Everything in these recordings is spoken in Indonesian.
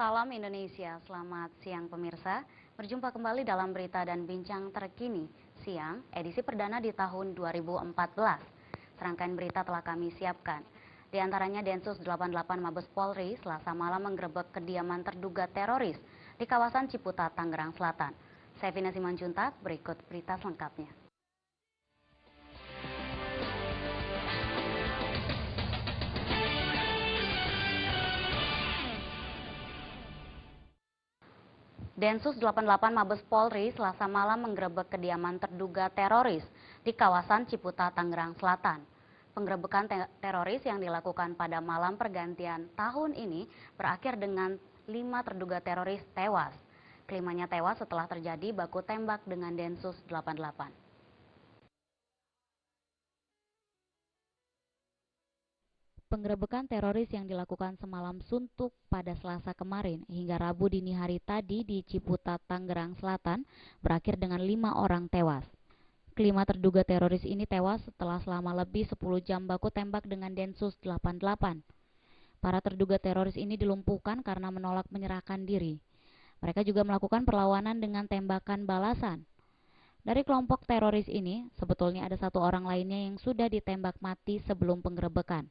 Salam Indonesia, selamat siang pemirsa. Berjumpa kembali dalam berita dan bincang terkini siang, edisi perdana di tahun 2014. Serangkaian berita telah kami siapkan. Di antaranya Densus 88 Mabes Polri Selasa malam menggerebek kediaman terduga teroris di kawasan Ciputat, Tangerang Selatan. Saya Vina Simanjuntak, berikut berita selengkapnya. Densus 88 Mabes Polri Selasa malam menggerebek kediaman terduga teroris di kawasan Ciputat, Tangerang Selatan. Penggerebekan teroris yang dilakukan pada malam pergantian tahun ini berakhir dengan 5 terduga teroris tewas. Kelimanya tewas setelah terjadi baku tembak dengan Densus 88. Penggerebekan teroris yang dilakukan semalam suntuk pada Selasa kemarin hingga Rabu dini hari tadi di Ciputat, Tangerang Selatan berakhir dengan 5 orang tewas. Kelima terduga teroris ini tewas setelah selama lebih 10 jam baku tembak dengan Densus 88. Para terduga teroris ini dilumpuhkan karena menolak menyerahkan diri. Mereka juga melakukan perlawanan dengan tembakan balasan. Dari kelompok teroris ini, sebetulnya ada 1 orang lainnya yang sudah ditembak mati sebelum penggerebekan.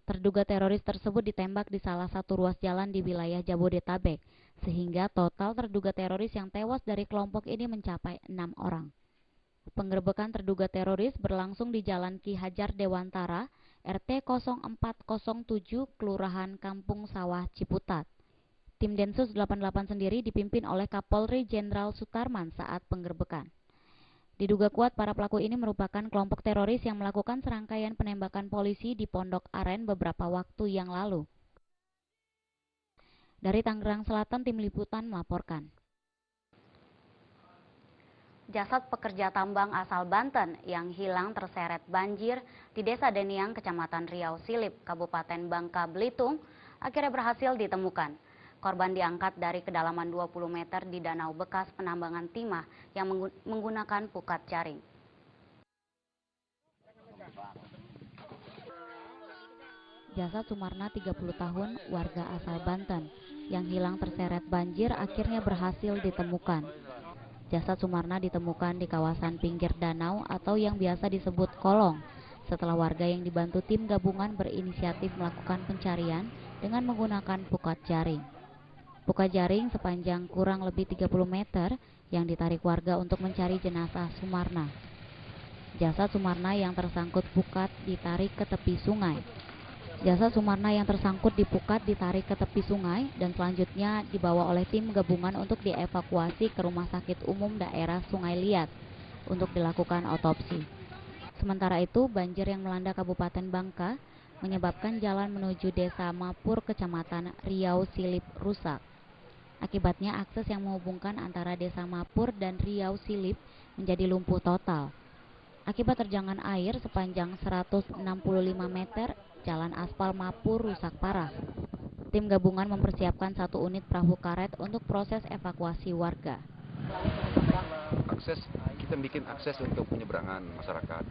Terduga teroris tersebut ditembak di salah satu ruas jalan di wilayah Jabodetabek, sehingga total terduga teroris yang tewas dari kelompok ini mencapai 6 orang. Penggerebekan terduga teroris berlangsung di Jalan Ki Hajar Dewantara, RT 0407, Kelurahan Kampung Sawah, Ciputat. Tim Densus 88 sendiri dipimpin oleh Kapolri Jenderal Sutarman saat penggerebekan. Diduga kuat para pelaku ini merupakan kelompok teroris yang melakukan serangkaian penembakan polisi di Pondok Aren beberapa waktu yang lalu. Dari Tangerang Selatan, Tim Liputan melaporkan. Jasad pekerja tambang asal Banten yang hilang terseret banjir di Desa Deniang, Kecamatan Riau Silip, Kabupaten Bangka Belitung, akhirnya berhasil ditemukan. Korban diangkat dari kedalaman 20 meter di danau bekas penambangan timah yang menggunakan pukat jaring. Jasad Sumarna, 30 tahun, warga asal Banten, yang hilang terseret banjir akhirnya berhasil ditemukan. Jasad Sumarna ditemukan di kawasan pinggir danau atau yang biasa disebut kolong, setelah warga yang dibantu tim gabungan berinisiatif melakukan pencarian dengan menggunakan pukat jaring. Pukat jaring sepanjang kurang lebih 30 meter yang ditarik warga untuk mencari jenazah Sumarna. Jasad Sumarna yang tersangkut pukat ditarik ke tepi sungai. Jasad Sumarna yang tersangkut di pukat ditarik ke tepi sungai dan selanjutnya dibawa oleh tim gabungan untuk dievakuasi ke Rumah Sakit Umum Daerah Sungai Liat untuk dilakukan otopsi. Sementara itu, banjir yang melanda Kabupaten Bangka menyebabkan jalan menuju Desa Mapur, Kecamatan Riau Silip rusak. Akibatnya akses yang menghubungkan antara Desa Mapur dan Riau Silip menjadi lumpuh total. Akibat terjangan air sepanjang 165 meter, jalan aspal Mapur rusak parah. Tim gabungan mempersiapkan 1 unit perahu karet untuk proses evakuasi warga. Akses, kita bikin akses untuk penyeberangan masyarakat.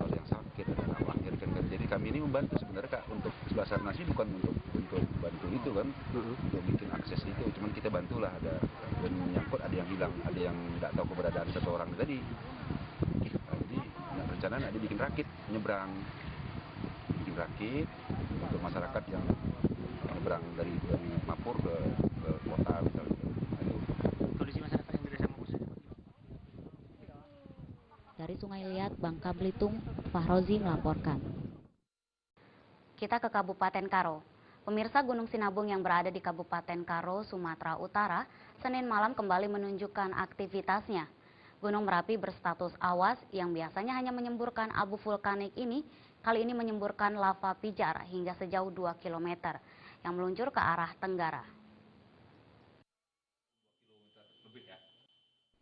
Ada yang sakit, ada yang melahirkan. Jadi kami ini membantu sebenarnya Kak, untuk Basarnas ini bukan untuk bantu itu kan, untuk bikin akses itu. Cuman kita bantulah, ada dan menyangkut, ada yang hilang, ada yang tidak tahu keberadaan satu orang tadi. Jadi rencana ada bikin rakit menyeberang, bikin rakit untuk masyarakat yang menyeberang dari Mapur ke kota misalnya. Kondisi masyarakat yang di Desa Mapur Dari Sungai Liat, Bangka Belitung, Fahrozi melaporkan. Kita ke Kabupaten Karo. Pemirsa, Gunung Sinabung yang berada di Kabupaten Karo, Sumatera Utara, Senin malam kembali menunjukkan aktivitasnya. Gunung Merapi berstatus awas yang biasanya hanya menyemburkan abu vulkanik ini, kali ini menyemburkan lava pijar hingga sejauh 2 km yang meluncur ke arah tenggara.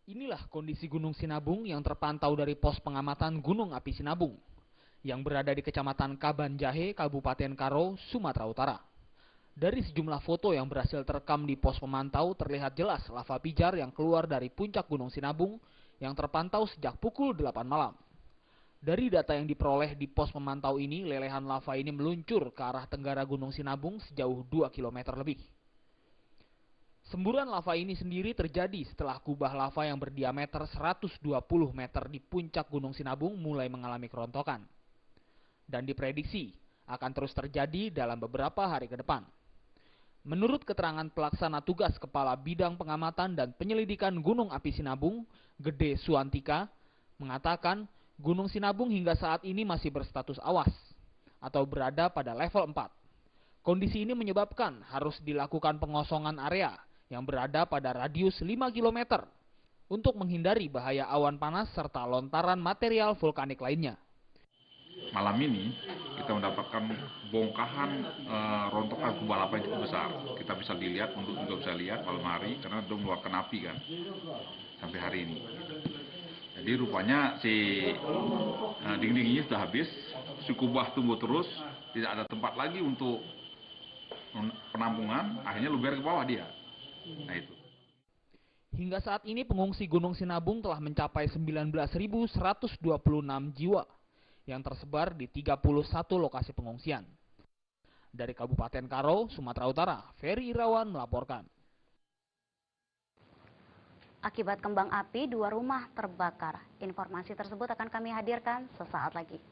Inilah kondisi Gunung Sinabung yang terpantau dari pos pengamatan Gunung Api Sinabung yang berada di Kecamatan Kabanjahe, Kabupaten Karo, Sumatera Utara. Dari sejumlah foto yang berhasil terekam di pos pemantau terlihat jelas lava pijar yang keluar dari puncak Gunung Sinabung yang terpantau sejak pukul 8 malam. Dari data yang diperoleh di pos pemantau ini, lelehan lava ini meluncur ke arah tenggara Gunung Sinabung sejauh 2 km lebih. Semburan lava ini sendiri terjadi setelah kubah lava yang berdiameter 120 meter di puncak Gunung Sinabung mulai mengalami kerontokan. Dan diprediksi akan terus terjadi dalam beberapa hari ke depan. Menurut keterangan pelaksana tugas Kepala Bidang Pengamatan dan Penyelidikan Gunung Api Sinabung, Gede Suantika, mengatakan Gunung Sinabung hingga saat ini masih berstatus awas atau berada pada level 4. Kondisi ini menyebabkan harus dilakukan pengosongan area yang berada pada radius 5 km untuk menghindari bahaya awan panas serta lontaran material vulkanik lainnya. Malam ini kita mendapatkan bongkahan rontokan kubah lava yang cukup besar. Kita bisa dilihat, untuk juga bisa lihat malam hari karena itu mengeluarkan api kan sampai hari ini. Jadi rupanya si dinding-dindingnya sudah habis, si kubah tumbuh terus, tidak ada tempat lagi untuk penampungan, akhirnya luber ke bawah dia. Nah itu. Hingga saat ini pengungsi Gunung Sinabung telah mencapai 19.126 jiwa yang tersebar di 31 lokasi pengungsian. Dari Kabupaten Karo, Sumatera Utara, Ferry Irawan melaporkan. Akibat kembang api, 2 rumah terbakar. Informasi tersebut akan kami hadirkan sesaat lagi.